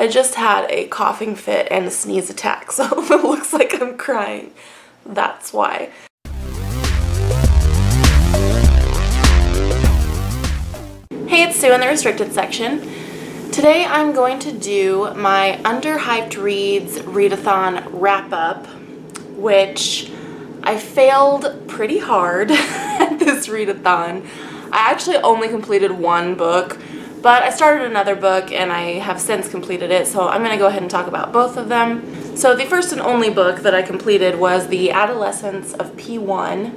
I just had a coughing fit and a sneeze attack, so if it looks like I'm crying, that's why. Hey, it's Sue in the restricted section. Today I'm going to do my Underhyped Reads Readathon Wrap Up, which I failed pretty hard at this readathon. I actually only completed one book, but I started another book and I have since completed it, so I'm going to go ahead and talk about both of them. So the first and only book that I completed was The Adolescence of P1,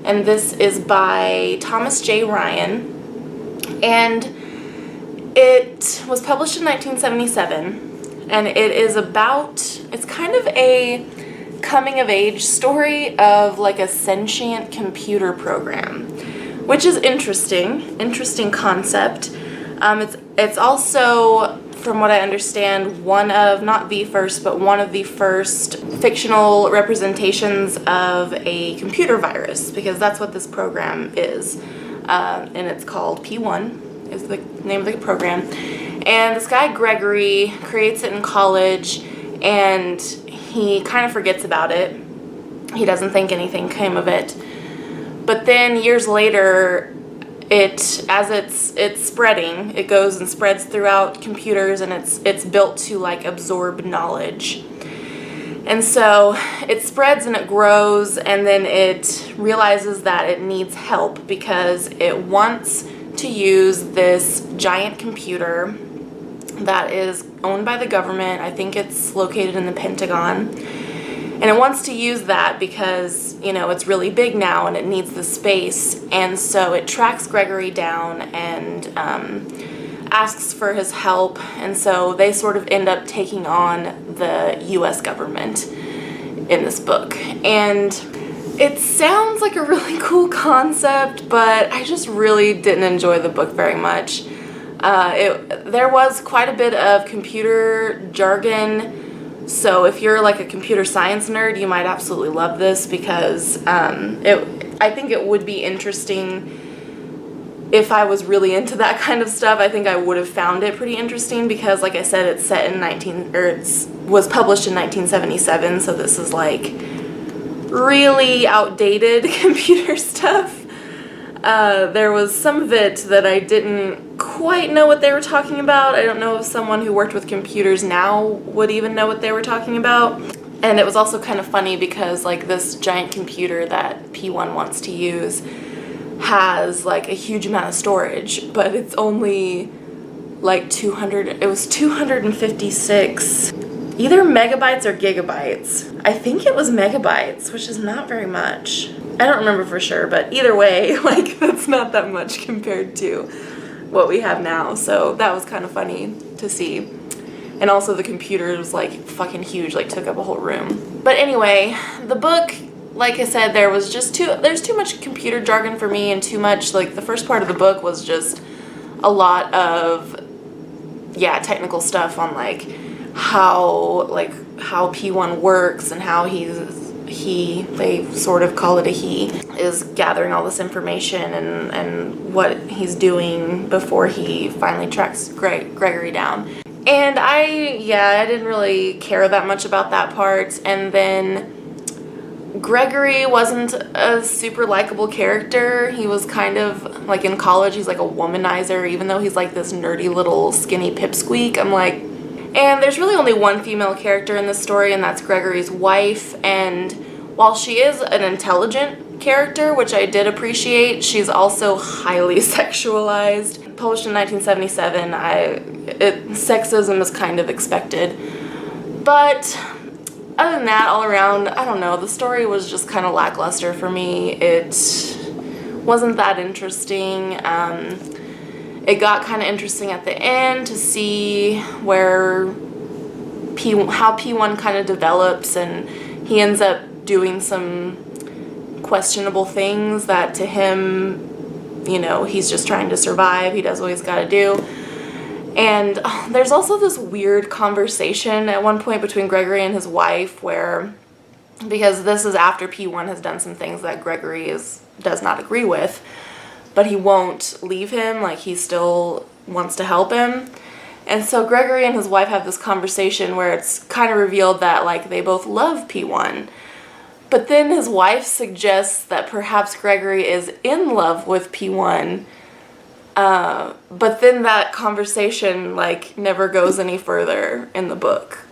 and this is by Thomas J. Ryan, and it was published in 1977, and it is about, it's kind of a coming-of-age story of like a sentient computer program, which is interesting concept. It's also, from what I understand, one of, not the first, but one of the first fictional representations of a computer virus, because that's what this program is. And it's called P1, is the name of the program. And this guy, Gregory, creates it in college, and he kind of forgets about it. He doesn't think anything came of it. But then years later, as it's spreading, it goes and spreads throughout computers, and it's built to like absorb knowledge. And so it spreads and it grows, and then it realizes that it needs help because it wants to use this giant computer that is owned by the government. I think it's located in the Pentagon. And it wants to use that because, you know, it's really big now and it needs the space. And so it tracks Gregory down and asks for his help. And so they sort of end up taking on the US government in this book. And it sounds like a really cool concept, but I just really didn't enjoy the book very much. There was quite a bit of computer jargon. So if you're like a computer science nerd, you might absolutely love this because I think it would be interesting if I was really into that kind of stuff. I think I would have found it pretty interesting because, like I said, it's set in was published in 1977, so this is like really outdated computer stuff. There was some of it that I didn't quite know what they were talking about. I don't know if someone who worked with computers now would even know what they were talking about. And it was also kind of funny because like this giant computer that P1 wants to use has like a huge amount of storage, but it's only like 256 either megabytes or gigabytes. I think it was megabytes, which is not very much. I don't remember for sure, but either way, like that's not that much compared to what we have now. So that was kind of funny to see. And also the computer was like fucking huge, like took up a whole room. But anyway, the book, like I said, there's too much computer jargon for me, and too much, like the first part of the book was just a lot of, yeah, technical stuff on like how P1 works and how they sort of call it a he, is gathering all this information and what he's doing before he finally tracks Gregory down. And I didn't really care that much about that part. And then Gregory wasn't a super likable character. He was kind of like, in college, he's like a womanizer, even though he's like this nerdy little skinny pipsqueak. I'm like, and there's really only one female character in this story, and that's Gregory's wife. And while she is an intelligent character, which I did appreciate, she's also highly sexualized. Published in 1977, sexism is kind of expected. But other than that, all around, I don't know, the story was just kind of lackluster for me. It wasn't that interesting. It got kind of interesting at the end to see how P1 kind of develops, and he ends up doing some questionable things that to him, you know, he's just trying to survive. He does what he's got to do. And there's also this weird conversation at one point between Gregory and his wife where, because this is after P1 has done some things that Gregory does not agree with, but he won't leave him, like he still wants to help him. And so Gregory and his wife have this conversation where it's kind of revealed that, like, they both love P1. But then his wife suggests that perhaps Gregory is in love with P1. But then that conversation, like, never goes any further in the book.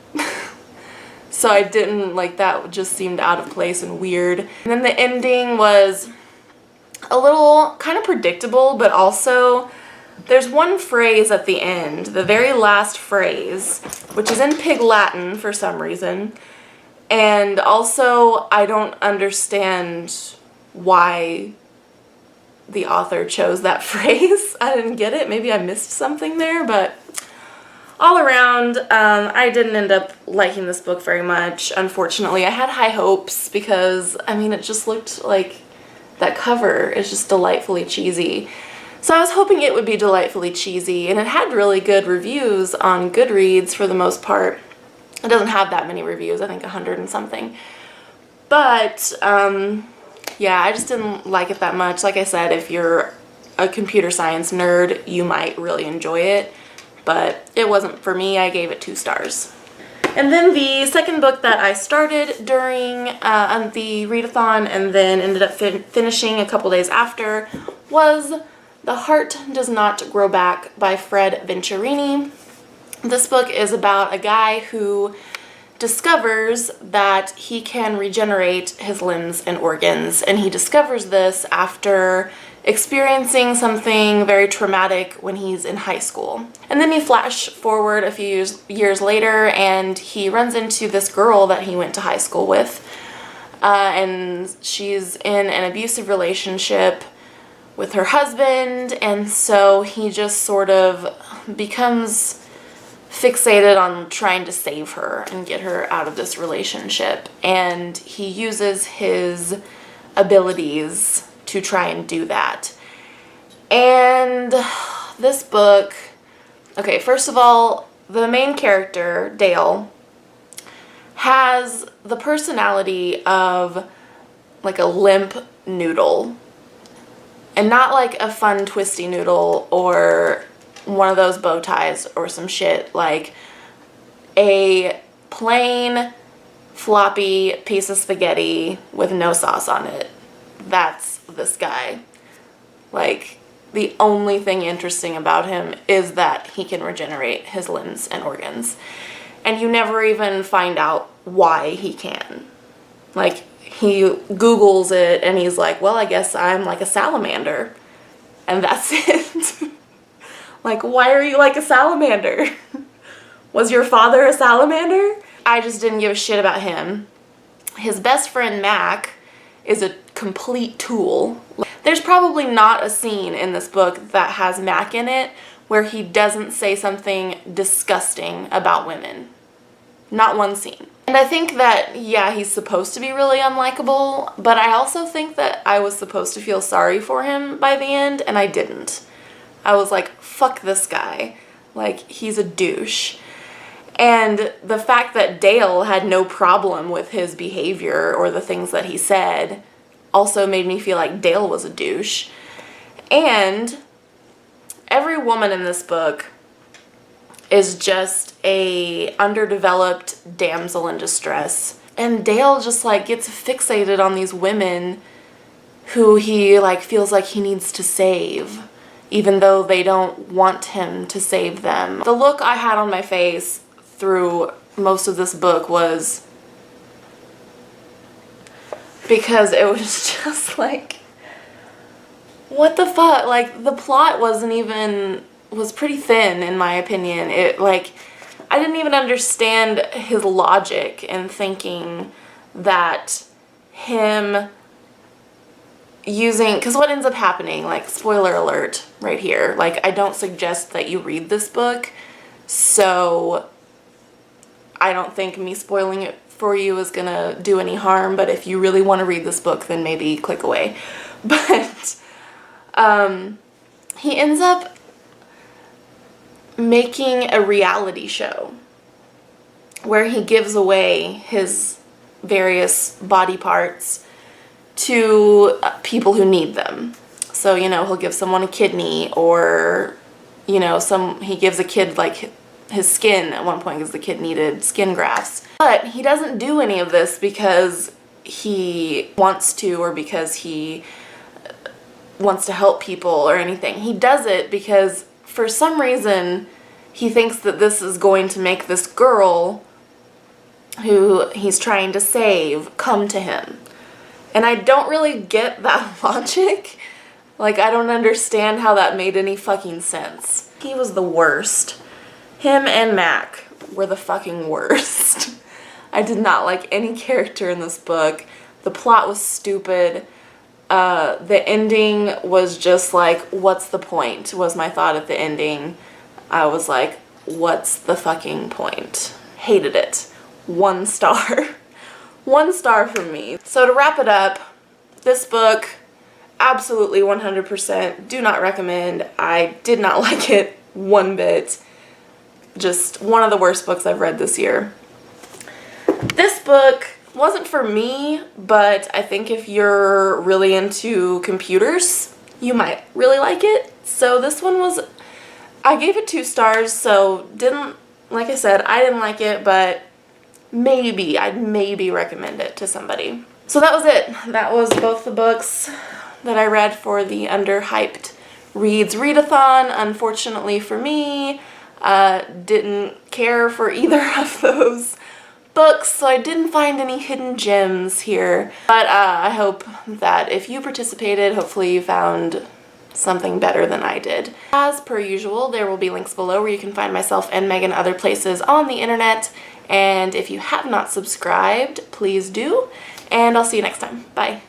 So I didn't, like, that just seemed out of place and weird. And then the ending was a little kind of predictable, but also there's one phrase at the end, the very last phrase, which is in Pig Latin for some reason. And also, I don't understand why the author chose that phrase. I didn't get it. Maybe I missed something there, but all around, I didn't end up liking this book very much. Unfortunately, I had high hopes because, I mean, it just looked like that cover is just delightfully cheesy. So I was hoping it would be delightfully cheesy, and it had really good reviews on Goodreads for the most part. It doesn't have that many reviews, I think 100 and something. But, yeah, I just didn't like it that much. Like I said, if you're a computer science nerd, you might really enjoy it. But it wasn't for me. I gave it 2 stars. And then the second book that I started during the readathon and then ended up finishing a couple days after was The Heart Does Not Grow Back by Fred Venturini. This book is about a guy who discovers that he can regenerate his limbs and organs, and he discovers this after experiencing something very traumatic when he's in high school. And then you flash forward a few years later, and he runs into this girl that he went to high school with, and she's in an abusive relationship with her husband, and so he just sort of becomes fixated on trying to save her and get her out of this relationship, and he uses his abilities to try and do that. And this book, okay, first of all, the main character, Dale, has the personality of like a limp noodle, and not like a fun twisty noodle or one of those bow ties or some shit, like a plain floppy piece of spaghetti with no sauce on it. That's this guy. Like, the only thing interesting about him is that he can regenerate his limbs and organs, and you never even find out why he can. Like, he Googles it and he's like, well, I guess I'm like a salamander, and that's it. Like, why are you like a salamander? Was your father a salamander? I just didn't give a shit about him. His best friend, Mac, is a complete tool. There's probably not a scene in this book that has Mac in it where he doesn't say something disgusting about women. Not one scene. And I think that, yeah, he's supposed to be really unlikable, but I also think that I was supposed to feel sorry for him by the end, and I didn't. I was like, fuck this guy. Like, he's a douche. And the fact that Dale had no problem with his behavior or the things that he said also made me feel like Dale was a douche. And every woman in this book is just a underdeveloped damsel in distress. And Dale just like gets fixated on these women who he like feels like he needs to save, even though they don't want him to save them. The look I had on my face through most of this book was because it was just like, what the fuck? Like, the plot was pretty thin in my opinion. It like, I didn't even understand his logic in thinking that him using, because what ends up happening, like, spoiler alert right here, like, I don't suggest that you read this book, so I don't think me spoiling it for you is gonna do any harm, but if you really want to read this book, then maybe click away. But he ends up making a reality show where he gives away his various body parts to people who need them. So, you know, he'll give someone a kidney, or, you know, he gives a kid like his skin at one point because the kid needed skin grafts. But he doesn't do any of this because he wants to or because he wants to help people or anything. He does it because for some reason he thinks that this is going to make this girl who he's trying to save come to him. And I don't really get that logic. Like, I don't understand how that made any fucking sense. He was the worst. Him and Mac were the fucking worst. I did not like any character in this book. The plot was stupid. The ending was just like, what's the point? Was my thought at the ending. I was like, what's the fucking point? Hated it. 1 star. 1 star from me. So to wrap it up, this book, absolutely 100% do not recommend. I did not like it one bit. Just one of the worst books I've read this year. This book wasn't for me, but I think if you're really into computers, you might really like it. So this one was, I gave it 2 stars, so like I said, I didn't like it, but I'd maybe recommend it to somebody. So that was it. That was both the books that I read for the Underhyped Reads Readathon. Unfortunately for me, didn't care for either of those books, so I didn't find any hidden gems here. But I hope that if you participated, hopefully you found something better than I did. As per usual, there will be links below where you can find myself and Megan other places on the internet. And if you have not subscribed, please do. And I'll see you next time. Bye.